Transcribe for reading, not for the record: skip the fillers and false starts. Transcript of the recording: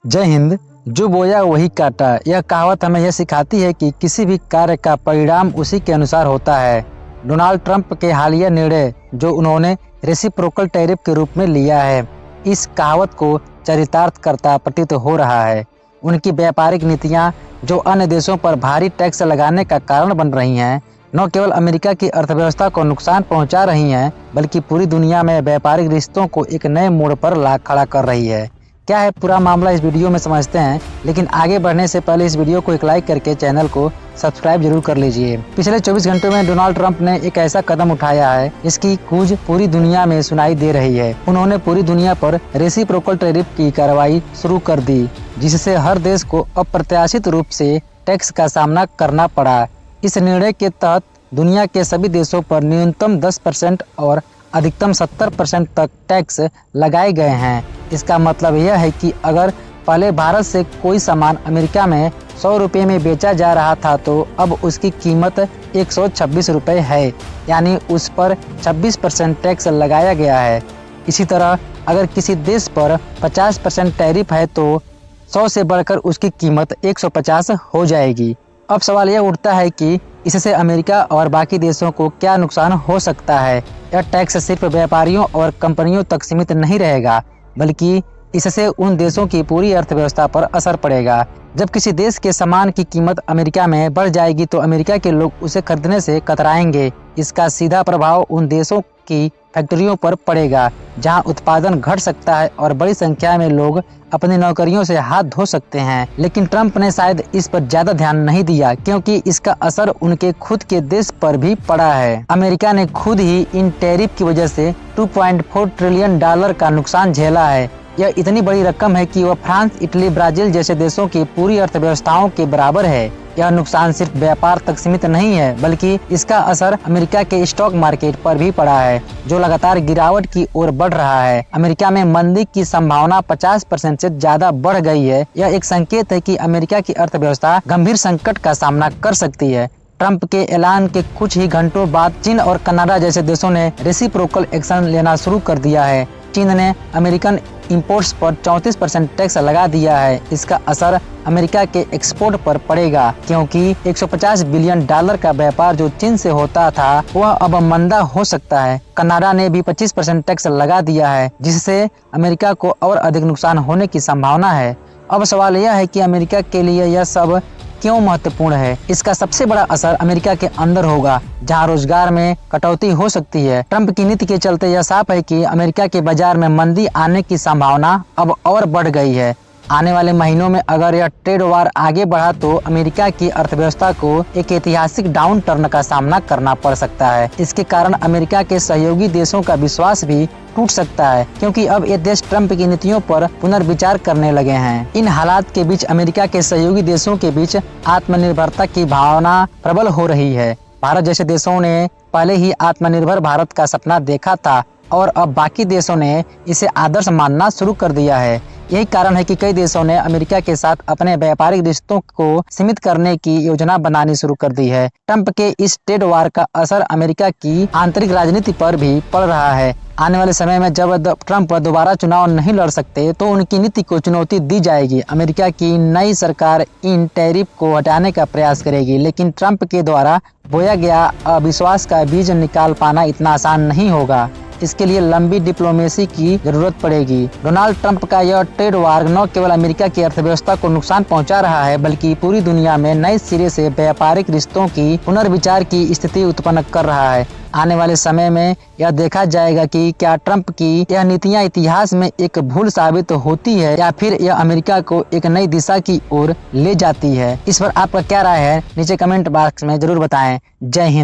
जय हिंद। जो बोया वही काटा, यह कहावत हमें यह सिखाती है कि किसी भी कार्य का परिणाम उसी के अनुसार होता है। डोनाल्ड ट्रंप के हालिया निर्णय जो उन्होंने रेसिप्रोकल टैरिफ के रूप में लिया है, इस कहावत को चरितार्थ करता प्रतीत हो रहा है। उनकी व्यापारिक नीतियां जो अन्य देशों पर भारी टैक्स लगाने का कारण बन रही हैं, न केवल अमेरिका की अर्थव्यवस्था को नुकसान पहुंचा रही हैं, बल्कि पूरी दुनिया में व्यापारिक रिश्तों को एक नए मोड़ पर ला खड़ा कर रही है। क्या है पूरा मामला, इस वीडियो में समझते हैं, लेकिन आगे बढ़ने से पहले इस वीडियो को एक लाइक करके चैनल को सब्सक्राइब जरूर कर लीजिए। पिछले 24 घंटों में डोनाल्ड ट्रंप ने एक ऐसा कदम उठाया है जिसकी गूंज पूरी दुनिया में सुनाई दे रही है। उन्होंने पूरी दुनिया पर रेसिप्रोकल टैरिफ की कार्रवाई शुरू कर दी, जिससे हर देश को अप्रत्याशित रूप से टैक्स का सामना करना पड़ा। इस निर्णय के तहत दुनिया के सभी देशों पर न्यूनतम 10% और अधिकतम 70% तक टैक्स लगाए गए हैं। इसका मतलब यह है कि अगर पहले भारत से कोई सामान अमेरिका में 100 रुपये में बेचा जा रहा था, तो अब उसकी कीमत 126 रुपये है, यानी उस पर 26% टैक्स लगाया गया है। इसी तरह अगर किसी देश पर 50% टैरिफ है, तो 100 से बढ़कर उसकी कीमत 150 हो जाएगी। अब सवाल यह उठता है कि इससे अमेरिका और बाकी देशों को क्या नुकसान हो सकता है। यह टैक्स सिर्फ व्यापारियों और कंपनियों तक सीमित नहीं रहेगा, बल्कि इससे उन देशों की पूरी अर्थव्यवस्था पर असर पड़ेगा। जब किसी देश के सामान की कीमत अमेरिका में बढ़ जाएगी, तो अमेरिका के लोग उसे खरीदने से कतराएंगे। इसका सीधा प्रभाव उन देशों की फैक्ट्रियों पर पड़ेगा जहां उत्पादन घट सकता है और बड़ी संख्या में लोग अपनी नौकरियों से हाथ धो सकते हैं। लेकिन ट्रंप ने शायद इस पर ज्यादा ध्यान नहीं दिया, क्योंकि इसका असर उनके खुद के देश पर भी पड़ा है। अमेरिका ने खुद ही इन टैरिफ की वजह से $2.4 ट्रिलियन का नुकसान झेला है। यह इतनी बड़ी रकम है कि वह फ्रांस, इटली, ब्राजील जैसे देशों की पूरी अर्थव्यवस्थाओं के बराबर है। यह नुकसान सिर्फ व्यापार तक सीमित नहीं है, बल्कि इसका असर अमेरिका के स्टॉक मार्केट पर भी पड़ा है, जो लगातार गिरावट की ओर बढ़ रहा है। अमेरिका में मंदी की संभावना 50% से ज्यादा बढ़ गई है। यह एक संकेत है कि अमेरिका की अर्थव्यवस्था गंभीर संकट का सामना कर सकती है। ट्रंप के ऐलान के कुछ ही घंटों बाद चीन और कनाडा जैसे देशों ने रेसिप्रोकल एक्शन लेना शुरू कर दिया है। चीन ने अमेरिकन इंपोर्ट्स पर 34% टैक्स लगा दिया है। इसका असर अमेरिका के एक्सपोर्ट पर पड़ेगा, क्योंकि $150 बिलियन का व्यापार जो चीन से होता था, वह अब मंदा हो सकता है। कनाडा ने भी 25% टैक्स लगा दिया है, जिससे अमेरिका को और अधिक नुकसान होने की संभावना है। अब सवाल यह है कि अमेरिका के लिए यह सब क्यों महत्वपूर्ण है। इसका सबसे बड़ा असर अमेरिका के अंदर होगा, जहां रोजगार में कटौती हो सकती है। ट्रंप की नीति के चलते यह साफ है कि अमेरिका के बाजार में मंदी आने की संभावना अब और बढ़ गई है। आने वाले महीनों में अगर यह ट्रेड वार आगे बढ़ा, तो अमेरिका की अर्थव्यवस्था को एक ऐतिहासिक डाउन टर्न का सामना करना पड़ सकता है। इसके कारण अमेरिका के सहयोगी देशों का विश्वास भी टूट सकता है, क्योंकि अब ये देश ट्रंप की नीतियों पर पुनर्विचार करने लगे हैं। इन हालात के बीच अमेरिका के सहयोगी देशों के बीच आत्मनिर्भरता की भावना प्रबल हो रही है। भारत जैसे देशों ने पहले ही आत्मनिर्भर भारत का सपना देखा था, और अब बाकी देशों ने इसे आदर्श मानना शुरू कर दिया है। यही कारण है कि कई देशों ने अमेरिका के साथ अपने व्यापारिक रिश्तों को सीमित करने की योजना बनानी शुरू कर दी है। ट्रंप के इस ट्रेड वार का असर अमेरिका की आंतरिक राजनीति पर भी पड़ रहा है। आने वाले समय में जब ट्रंप दोबारा चुनाव नहीं लड़ सकते, तो उनकी नीति को चुनौती दी जाएगी। अमेरिका की नई सरकार इन टैरिफ को हटाने का प्रयास करेगी, लेकिन ट्रंप के द्वारा बोया गया अविश्वास का बीज निकाल पाना इतना आसान नहीं होगा। इसके लिए लंबी डिप्लोमेसी की जरूरत पड़ेगी। डोनाल्ड ट्रंप का यह ट्रेड वार न केवल अमेरिका की अर्थव्यवस्था को नुकसान पहुंचा रहा है, बल्कि पूरी दुनिया में नए सिरे से व्यापारिक रिश्तों की पुनर्विचार की स्थिति उत्पन्न कर रहा है। आने वाले समय में यह देखा जाएगा कि क्या ट्रंप की यह नीतियां इतिहास में एक भूल साबित होती है, या फिर यह अमेरिका को एक नई दिशा की ओर ले जाती है। इस पर आपका क्या राय है, नीचे कमेंट बॉक्स में जरूर बताएं। जय हिंद।